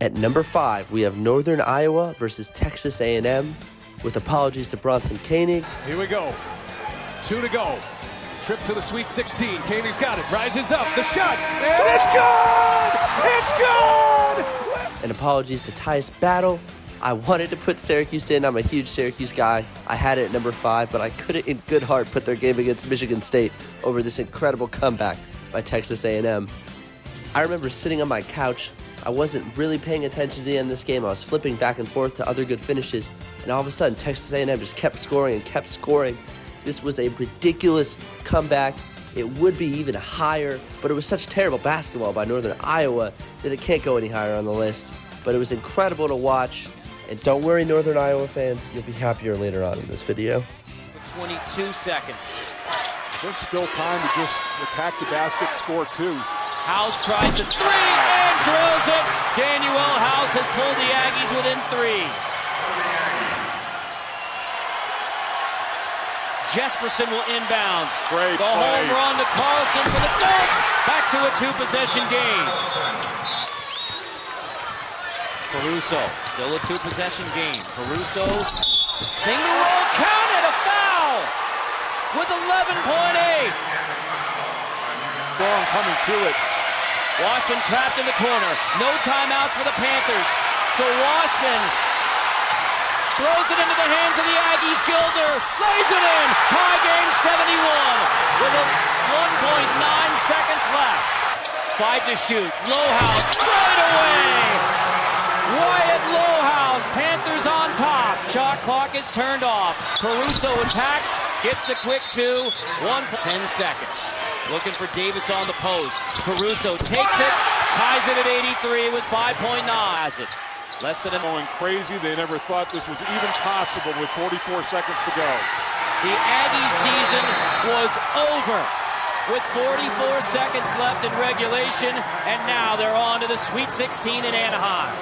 At number 5, we have Northern Iowa versus Texas A&M, with apologies to Bronson Koenig. Here we go. 2 to go. Trip to the Sweet 16. Koenig's got it. Rises up. The shot. And it's good! It's good! And apologies to Tyus Battle. I wanted to put Syracuse in. I'm a huge Syracuse guy. I had it at number 5, but I couldn't in good heart put their game against Michigan State over this incredible comeback by Texas A&M. I remember sitting on my couch. I wasn't really paying attention to the end of this game. I was flipping back and forth to other good finishes, and all of a sudden, Texas A&M just kept scoring and kept scoring. This was a ridiculous comeback. It would be even higher, but it was such terrible basketball by Northern Iowa that it can't go any higher on the list. But it was incredible to watch, and don't worry, Northern Iowa fans, you'll be happier later on in this video. 22 seconds. There's still time to just attack the basket, score 2. House tries the 3 and drills it. Daniel House has pulled the Aggies within 3. Jesperson will inbound. Great the play. home run to Carlson for the dunk. Back to a 2-possession game. Caruso, still a 2-possession game. Caruso, thing to roll, counted, a foul with 11.8. Long coming to it. Washburn trapped in the corner. No timeouts for the Panthers. So Washburn throws it into the hands of the Aggies. Gilder lays it in. Tie game 71 with 1.9 seconds left. 5 to shoot. Lowhouse straight away. Wyatt Lowhouse. Panthers on top. Shot clock is turned off. Caruso attacks. Gets the quick 2. 10 seconds. Looking for Davis on the post. Caruso takes it, ties it at 83 with 5.9. Has it. Less than going crazy. They never thought this was even possible with 44 seconds to go. The Aggie season was over with 44 seconds left in regulation, and now they're on to the Sweet 16 in Anaheim.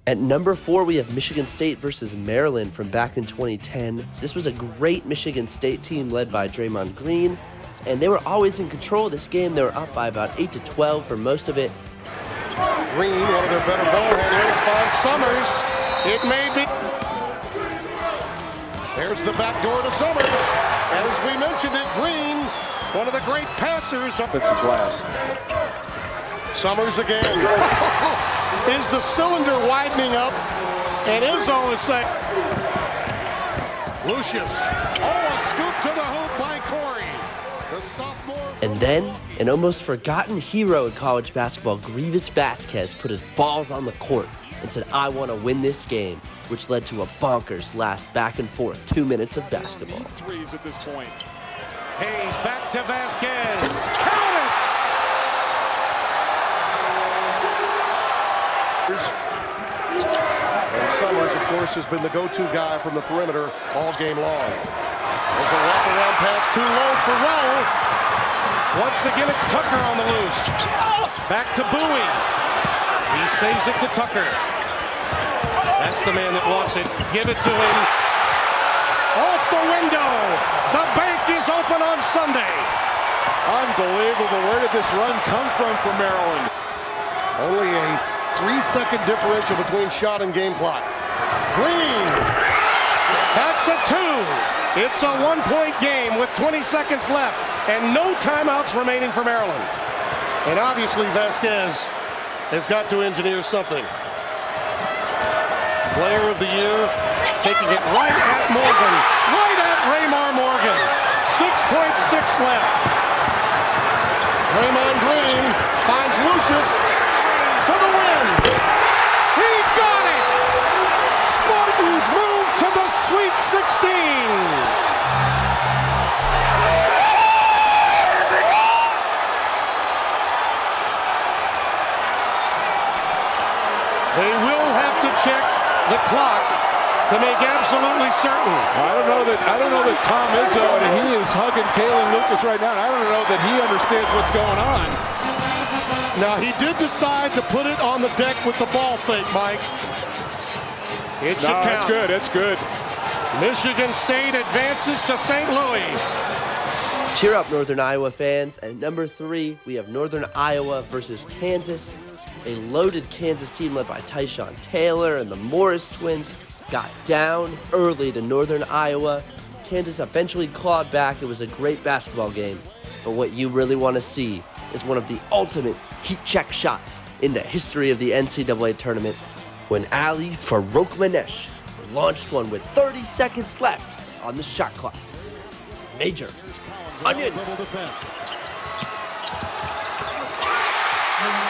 At number 4, we have Michigan State versus Maryland from back in 2010. This was a great Michigan State team led by Draymond Green, and they were always in control of this game. They were up by about 8 to 12 for most of it. Green, one of their better ball handlers, finds Summers. It may be. There's the back door to Summers. As we mentioned it, Green, one of the great passers. It's a glass. Summers again. Is the cylinder widening up? And Izzo is saying. Lucius. Oh, a scoop to the hoop by Corey. The sophomore. And then, an almost forgotten hero in college basketball, Grievous Vasquez, put his balls on the court and said, "I want to win this game," which led to a bonkers last back and forth 2 minutes of basketball. Threes at this point. Hayes back to Vasquez. Count it! And Summers, of course, has been the go-to guy from the perimeter all game long. There's a wraparound pass too low for Rowe. Once again, it's Tucker on the loose. Back to Bowie. He saves it to Tucker. That's the man that wants it. Give it to him. Off the window. The bank is open on Sunday. Unbelievable. Where did this run come from for Maryland? Only a 3-second differential between shot and game clock. Green. That's a 2. It's a 1-point game with 20 seconds left and no timeouts remaining for Maryland. And obviously Vasquez has got to engineer something. Player of the year, taking it right at Morgan. Right at Raymar Morgan. 6.6 left. Draymond Green finds Lucius for the win. He got it! Spartans move to the Sweet 16. They will have to check the clock to make absolutely certain. I don't know that Tom Izzo, and he is hugging Kalen Lucas right now. I don't know that he understands what's going on. Now he did decide to put it on the deck with the ball fake, Mike. It should count. That's good. That's good. Michigan State advances to St. Louis. Cheer up, Northern Iowa fans. At number 3, we have Northern Iowa versus Kansas. A loaded Kansas team led by Tyshawn Taylor and the Morris twins got down early to Northern Iowa. Kansas eventually clawed back. It was a great basketball game. But what you really want to see is one of the ultimate heat check shots in the history of the NCAA tournament when Ali Farouk-Manesh launched one with 30 seconds left on the shot clock. Major onions.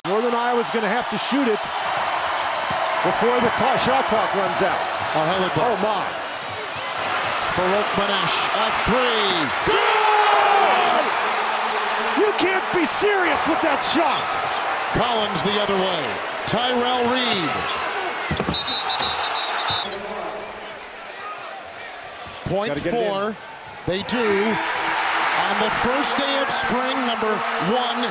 Northern Iowa's going to have to shoot it before the shot clock runs out. Oh my. Farouk-Manesh at three. Good! You can't be serious with that shot. Collins the other way. Tyrell Reed. Point four. They do. On the first day of spring, number one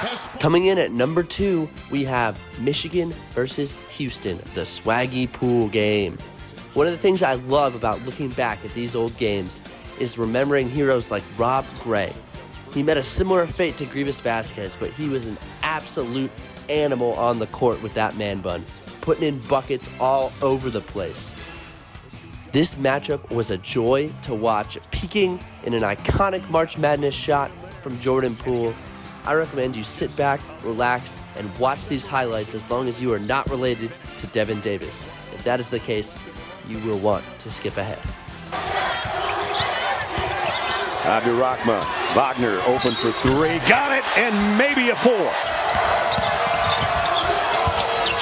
has... Coming in at number 2, we have Michigan versus Houston, the Swaggy Pool game. One of the things I love about looking back at these old games is remembering heroes like Rob Gray. He met a similar fate to Grievous Vasquez, but he was an absolute animal on the court with that man bun, putting in buckets all over the place. This matchup was a joy to watch, peaking in an iconic March Madness shot from Jordan Poole. I recommend you sit back, relax, and watch these highlights as long as you are not related to Devin Davis. If that is the case, you will want to skip ahead. Abdur-Rahman. Wagner open for three. Got it, and maybe a four.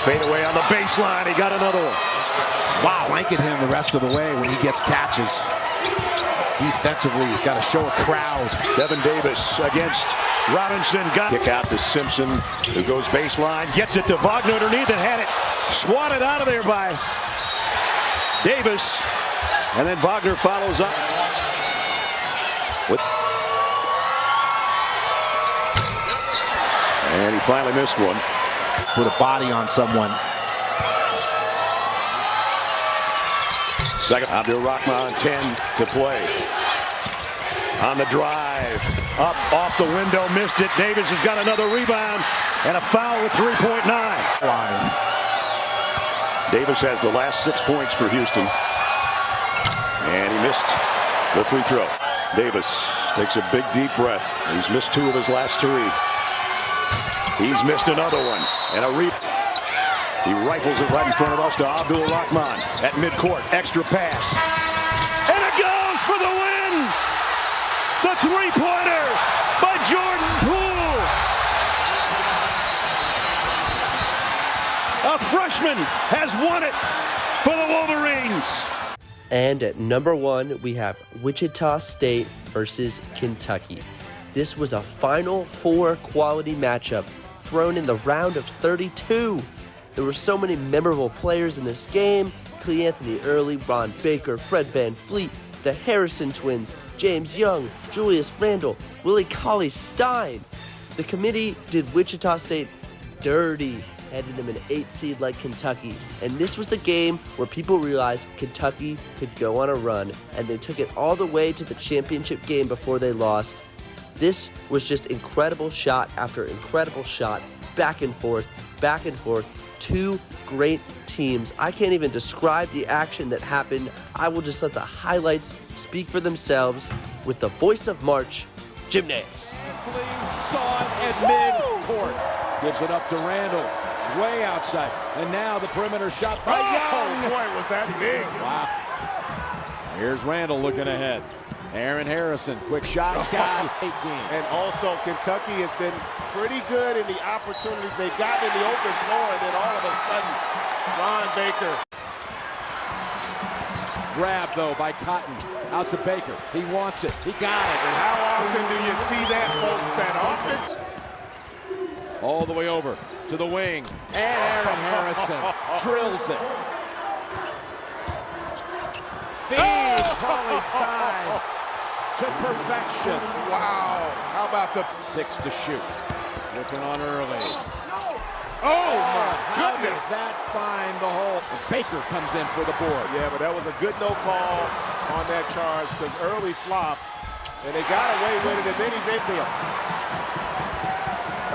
Fade away on the baseline. He got another one. Wow, blanket him the rest of the way when he gets catches. Defensively, you've got to show a crowd. Devin Davis against Robinson. Kick out to Simpson, who goes baseline. Gets it to Wagner underneath and had it swatted out of there by Davis. And then Wagner follows up. And he finally missed one. Put a body on someone. Second, Abdur-Rahman, 10 to play. On the drive, up off the window, missed it. Davis has got another rebound and a foul with 3.9. Davis has the last 6 points for Houston. And he missed the free throw. Davis takes a big, deep breath. He's missed 2 of his last 3. He's missed another one. And a he rifles it right in front of us to Abdur-Rahman at midcourt. Extra pass. And it goes for the win! The three-pointer by Jordan Poole! A freshman has won it for the Wolverines! And at number 1, we have Wichita State versus Kentucky. This was a Final Four quality matchup thrown in the round of 32. There were so many memorable players in this game: Clee Anthony Early, Ron Baker, Fred Van Fleet, the Harrison twins, James Young, Julius Randle, Willie Cauley-Stein. The committee did Wichita State dirty, handed them an 8 seed like Kentucky. And this was the game where people realized Kentucky could go on a run, and they took it all the way to the championship game before they lost. This was just incredible shot after incredible shot, back and forth, back and forth. 2 great teams. I can't even describe the action that happened. I will just let the highlights speak for themselves with the voice of March, Jim Nance. Saw it at mid-court. Gives it up to Randall. Way outside. And now the perimeter shot by Young. Boy, was that big. Wow. Here's Randall looking ahead. Aaron Harrison, quick shot, got 18. And also, Kentucky has been pretty good in the opportunities they've gotten in the open floor, and then all of a sudden, Ron Baker. Grab, though, by Cotton. Out to Baker. He wants it. He got it. And how often do you see that, folks? That offense? All the way over to the wing. And Aaron Harrison drills it. Feeds Cauley-Stein to perfection. Wow. How about the 6 to shoot. Looking on early. Oh, my How goodness. does that find the hole? Baker comes in for the board. Yeah, but that was a good no call on that charge because early flopped, and they got away with it, and then he's in.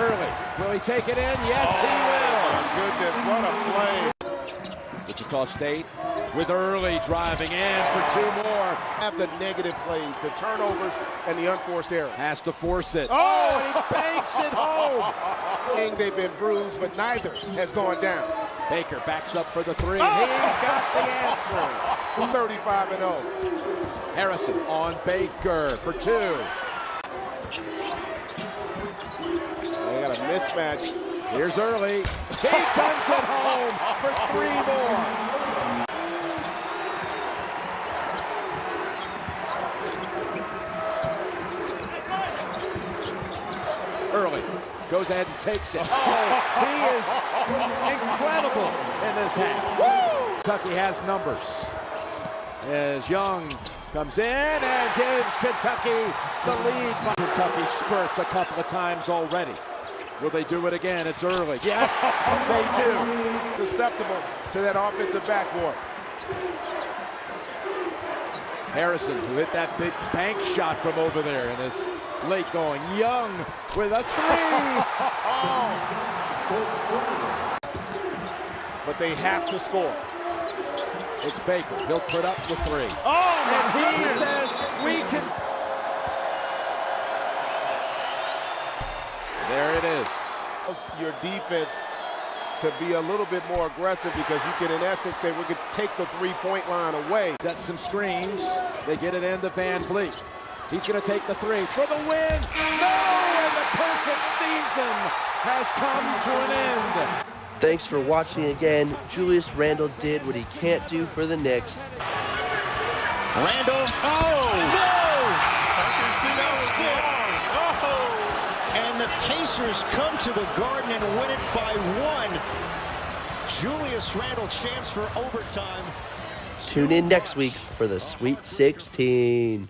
Early. Will he take it in? Yes, he will. goodness, what a play. Wichita State with Early driving in for 2 more. Have the negative plays, the turnovers, and the unforced errors. Has to force it. Oh, and he banks it home. They've been bruised, but neither has gone down. Baker backs up for the 3. He's got the answer. 35-0. Harrison on Baker for 2. They got a mismatch. Here's Early. He guns it home for 3 more. Early goes ahead and takes it. Oh, he is incredible in this half. Woo! Kentucky has numbers. As Young comes in and gives Kentucky the lead. Kentucky spurts a couple of times already. Will they do it again? It's Early. Yes, they do. Susceptible to that offensive backboard. Harrison, who hit that big bank shot from over there and is late going. Young with a 3. But they have to score. It's Baker. He'll put up the 3. Oh, and he says we can. There it is. Your defense to be a little bit more aggressive because you can, in essence, say we could take the 3-point line away. Set some screens. They get it into Van Vliet. He's going to take the 3 for the win. No, and the perfect season has come to an end. Thanks for watching again. Julius Randle did what he can't do for the Knicks. Randle. Oh! No! And the Pacers come to the Garden and win it by 1. Julius Randle, chance for overtime. Tune in next week for the Sweet 16.